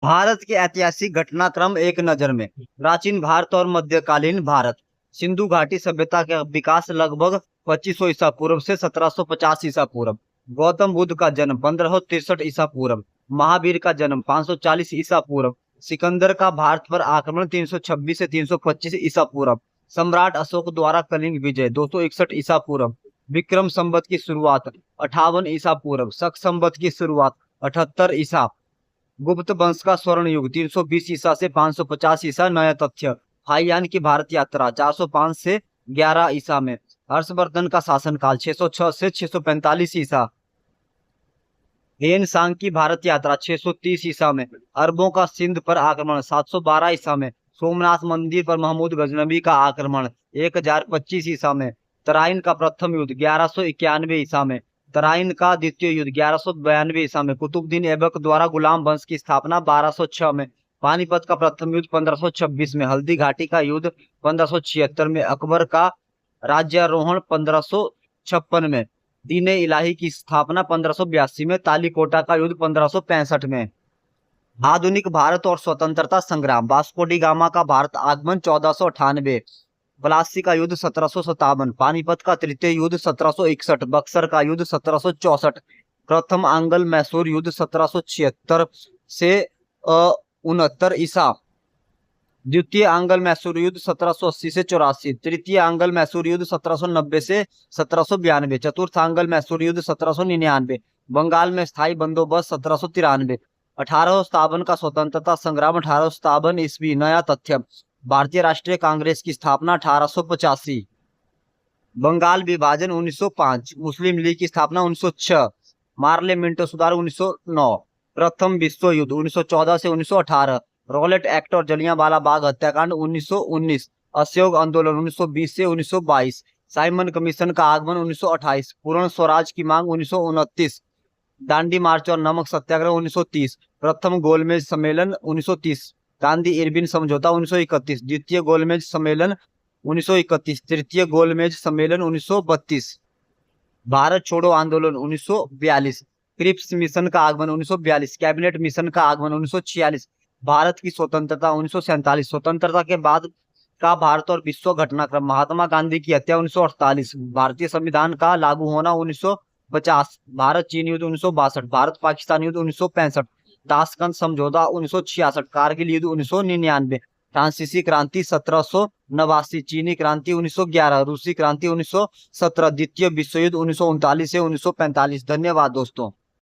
भारत के ऐतिहासिक घटनाक्रम एक नजर में। प्राचीन भारत और मध्यकालीन भारत। सिंधु घाटी सभ्यता का विकास लगभग 2500 ईसा पूर्व से 1750 ईसा पूर्व। गौतम बुद्ध का जन्म 1563 ईसा पूर्व। महावीर का जन्म 540 ईसा पूर्व। सिकंदर का भारत पर आक्रमण 326 से 325 ईसा पूर्व। सम्राट अशोक द्वारा कलिंग विजय 261 ईसा पूर्व। विक्रम संवत की शुरुआत 58 ईसा पूर्व। शक संवत की शुरुआत 78 ईसा। गुप्त वंश का स्वर्ण युग 320 ईसा से 550 ईसा। नया तथ्य। हाईयान की भारत यात्रा 405 से 11 ईसा में। हर्षवर्धन का शासनकाल 606 से 645 ईसा। हेन सांग की भारत यात्रा 630 ईसा में। अरबों का सिंध पर आक्रमण 712 ईसा में। सोमनाथ मंदिर पर महमूद गजनबी का आक्रमण 1025 ईसा में। तराइन का प्रथम युद्ध 1191 ईसा में। तराइन का द्वितीय युद्ध 1192 ईसा में। कुतुबुद्दीन ऐबक द्वारा गुलाम वंश की स्थापना 1206 में। पानीपत का प्रथम युद्ध 1526 में। हल्दी घाटी का युद्ध 1576 में। अकबर का राज्यारोहण 1556 में। दीने इलाही की स्थापना 1582 में। तालीकोटा का युद्ध 1565 में। आधुनिक भारत और स्वतंत्रता संग्राम। वास्को डी गामा का भारत आगमन 1498। प्लासी का युद्ध 1757। पानीपत का तृतीय युद्ध 1761। बक्सर का युद्ध 1764। प्रथम आंग्ल मैसूर युद्ध 1776 से 69 ईसा। द्वितीय आंग्ल मैसूर युद्ध 1780 से 84। तृतीय आंग्ल मैसूर युद्ध 1790 से 1792। चतुर्थ आंग्ल मैसूर युद्ध 1799। बंगाल में स्थायी बंदोबस्त 1793। 1857 का स्वतंत्रता संग्राम 1857 ईस्वी। नया तथ्य। भारतीय राष्ट्रीय कांग्रेस की स्थापना 1885। बंगाल विभाजन 1905। मुस्लिम लीग की स्थापना 1906। मार्ले मिंटो सुधार 1909। प्रथम विश्व युद्ध 1914 से 1918। रॉलेट एक्ट और जलियांवाला बाग हत्याकांड 1919। असहयोग आंदोलन 1920 से 1922। साइमन कमीशन का आगमन 1928। पूर्ण स्वराज की मांग 1929। दांडी मार्च और नमक सत्याग्रह 1930। प्रथम गोलमेज सम्मेलन 1930। गांधी इरविन समझौता 1931। द्वितीय गोलमेज सम्मेलन 1931। तृतीय गोलमेज सम्मेलन 1932। भारत छोड़ो आंदोलन 1942। क्रिप्स मिशन का आगमन 1942। कैबिनेट मिशन का आगमन 1946। भारत की स्वतंत्रता 1947। स्वतंत्रता के बाद का भारत और विश्व घटनाक्रम। महात्मा गांधी की हत्या 1948। भारतीय संविधान का लागू होना 1950। भारत चीन युद्ध 1962। भारत पाकिस्तान युद्ध 1965। ताशकंद समझौता 1966। कारगिल युद्ध 1999। फ्रांसीसी क्रांति 1789। चीनी क्रांति 1911। रूसी क्रांति 1917। द्वितीय विश्व युद्ध 1939 से 1945। धन्यवाद दोस्तों।